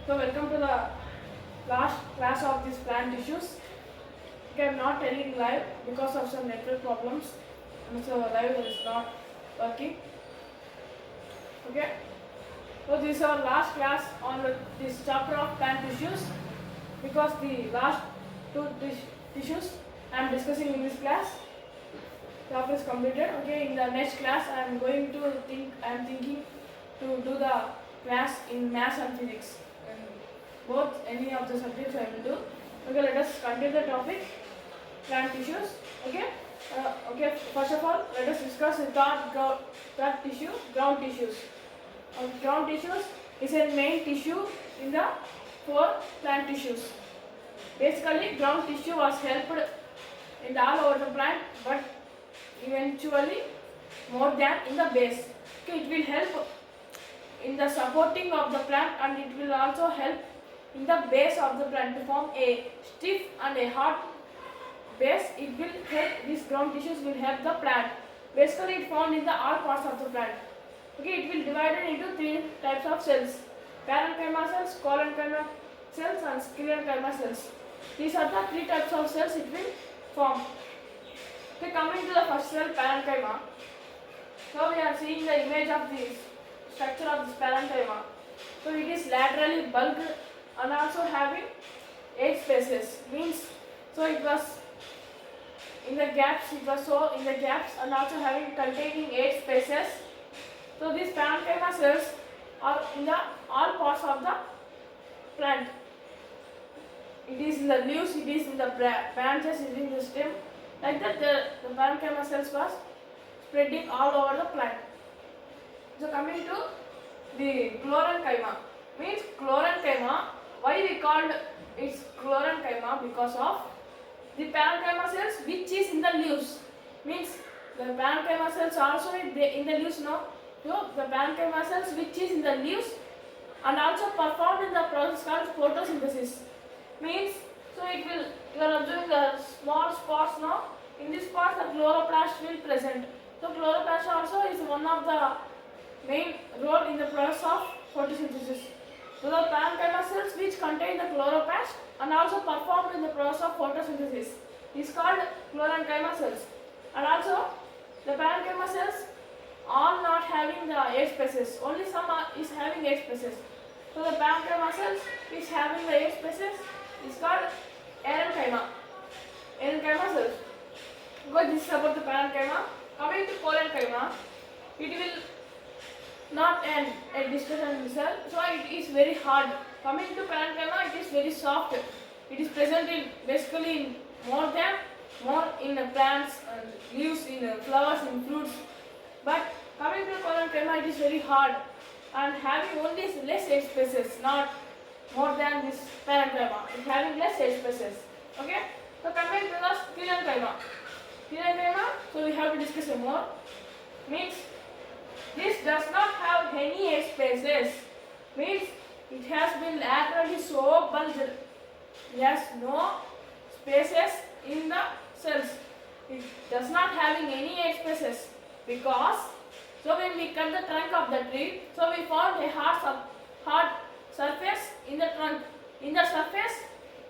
So welcome to the last class of this plant tissues. Okay, I am not telling live because of some network problems, and so live is not working. Okay, so this is our last class on this chapter of plant tissues because the last two tissues I am discussing in this class. Chapter is completed. Okay, in the next class I am going to thinking to do the class in maths and physics. Both any of the subjects I will do. Okay, let us continue the topic plant tissues. Okay, first of all let us discuss the third tissue, ground tissues. Ground tissues is a main tissue in the four plant tissues. Basically ground tissue was helped in all over the plant, but eventually more than in the base. Okay, it will help in the supporting of the plant, and it will also help in the base of the plant to form a stiff and a hard base. It will help, these ground tissues will help the plant. Basically it found in the all parts of the plant. Okay, it will divide into three types of cells: parenchyma cells, collenchyma cells and sclerenchyma cells. These are the three types of cells it will form. Okay, coming to the first cell, parenchyma. So we are seeing the image of the structure of this parenchyma. So it is laterally bulked and also having 8 spaces, means so it was in the gaps, and also having containing 8 spaces. So these parenchyma cells are in the all parts of the plant. It is in the leaves, it is in the branches, it is in the stem. Like that the parenchyma cells was spreading all over the plant. So coming to the chlorenchyma, means chlorenchyma. Why we called it chlorenchyma? Because of the parenchyma cells which is in the leaves. Means the parenchyma cells also in the leaves, no? So the parenchyma cells which is in the leaves and also performed in the process called photosynthesis. Means so it will, you are observing the small spots now. In this part the chloroplast will present. So chloroplast also is one of the main role in the process of photosynthesis. So the parenchyma cells which contain the chloroplast and also perform in the process of photosynthesis is called chlorenchyma cells. And also the parenchyma cells are not having the 8 spaces, only some is having 8 spaces. So the parenchyma cells which having the 8 spaces is called erenchyma cells. Because this is about the parenchyma. Coming to collenchyma, it will not end a discussion in cell, so it is very hard. Coming to parenchyma, it is very soft. It is present in basically in more in plants and leaves, in flowers, in fruits. But coming to collenchyma, it is very hard and having only less edge spaces, not more than this parenchyma. It having less edge spaces. Okay. So coming to the sclerenchyma. So we have to discuss more. Means this does not have any edge spaces. Means it has been laterally so bulged. It has no spaces in the cells. It does not having any edge spaces because so when we cut the trunk of the tree, so we found a hard surface in the trunk. In the surface,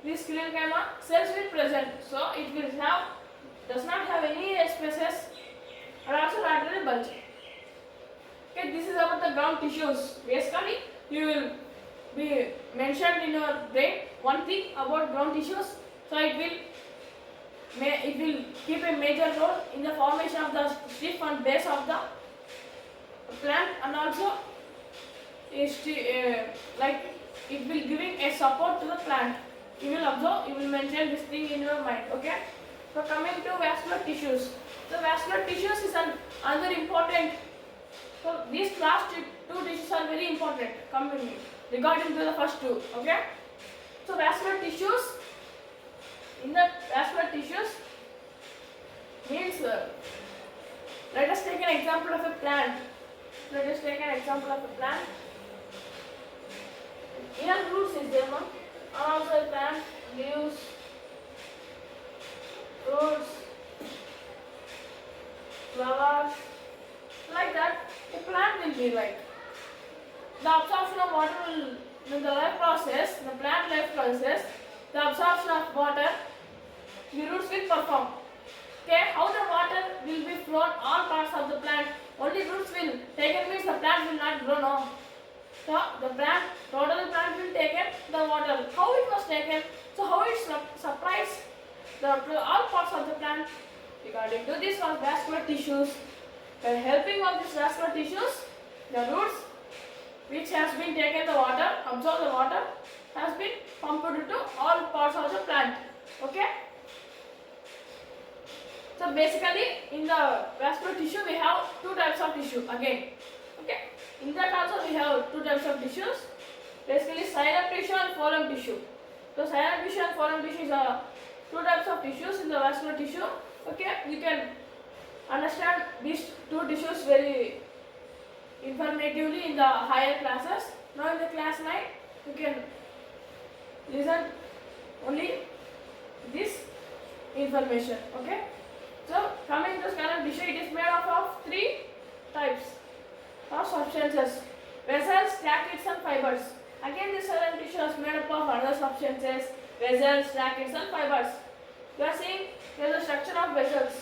these sclerenchyma cells will present. So it will does not have any edge spaces and also laterally bulged. Okay, this is about the ground tissues. Basically, you will be mentioned in your brain one thing about ground tissues. So it will keep a major role in the formation of the stiff and base of the plant, and also like it will giving a support to the plant. You will observe, you will mention this thing in your mind. Okay. So coming to vascular tissues. The vascular tissues is another important. So these last two tissues are very important regarding to the first two. Okay. So vascular tissues. In the vascular tissues means let us take an example of a plant. Here roots is there, no? And also a plant, leaves, fruits, flowers, like that. A plant will be like the absorption of water will in the life process, the plant life process, the absorption of water, the roots will perform. Okay, how the water will be flown all parts of the plant, only roots will taken means the plant will not grow, no. So the plant, total plant will taken the water. How it was taken? So how it supplies the all parts of the plant? Regarding to this was vascular tissues. By helping of these vascular tissues, the roots which has been taken the water, absorb the water, has been pumped into all parts of the plant. Okay. So basically in the vascular tissue we have two types of tissue again. Okay. In that also we have two types of tissues. Basically xylem tissue and phloem tissue. So xylem tissue and phloem tissue are two types of tissues in the vascular tissue. Okay. You can understand these two tissues very informatively in the higher classes. Now in the class 9 you can listen only this information. Okay. So coming to xylem tissue, it is made up of three types of substances: vessels, tracheids and fibers. Again this xylem tissue is made up of other substances: vessels, tracheids and fibers. You are seeing here the structure of vessels.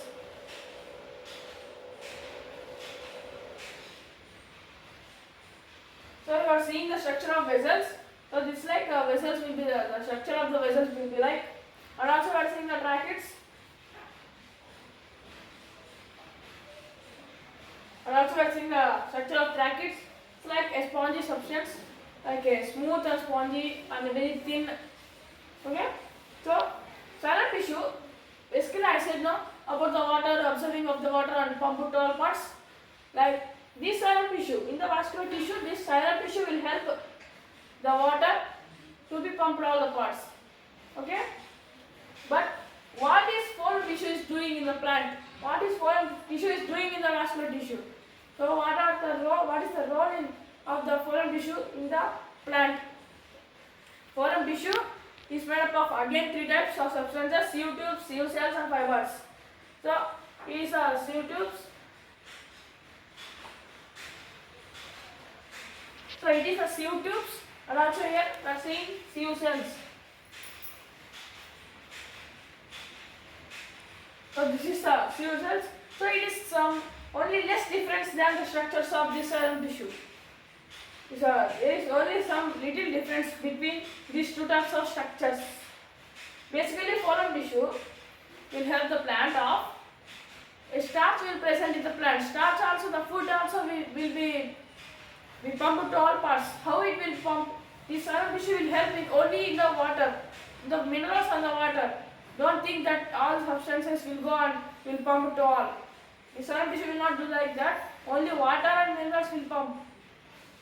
So you are seeing the structure of vessels. So this like vessels will be the structure of the vessels will be like, and also you are seeing the tracheids. And also we are seeing the structure of tracheids. It's like a spongy substance, like a smooth and spongy and very thin. Okay. So xylem tissue, basically I said no about the water, absorbing of the water and pump to all parts. Like this xylem tissue, in the vascular tissue, this xylem tissue will help the water to be pumped all the parts. Okay. But what is phloem tissue is doing in the plant? What is phloem tissue is doing in the vascular tissue? So what is the role of the phloem tissue in the plant? Phloem tissue is made up of again three types of substances: sieve tubes, sieve cells and fibers. So these are sieve tubes. So it is a sieve tubes, and also here we are seeing sieve cells. So this is the sieve cells. So it is some only less difference than the structures of this xylem tissue. So there is only some little difference between these two types of structures. Basically phloem tissue will help the plant of a starch will present in the plant. Starch also, the food also will be pumped to all parts. How it will pump? This xylem tissue will help in only in the water, the minerals and the water. Don't think that all substances will go and will pump to all. The xylem tissue will not do like that. Only water and minerals will pump.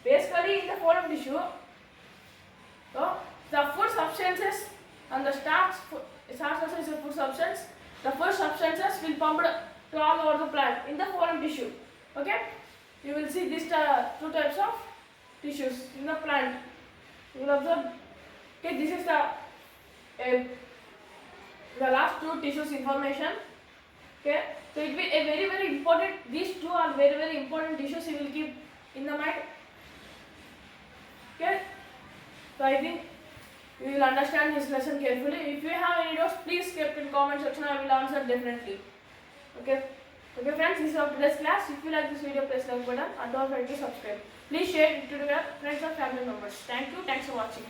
Basically in the phloem tissue, so the food substances and the starch also is a food substance. The food substances will pump to all over the plant in the phloem tissue. Okay, you will see these two types of tissues in the plant. You will observe. Okay, this is the last two tissues information. Okay, so it will be a very important. These two are very important tissues you will keep in the mind. Okay, so I think you will understand this lesson carefully. If you have any doubts, please keep in comment section. I will answer definitely. Okay, friends, this is our today's class. If you like this video, press like button and don't forget to subscribe. Please share it to your friends and family members. Thank you. Thanks for watching.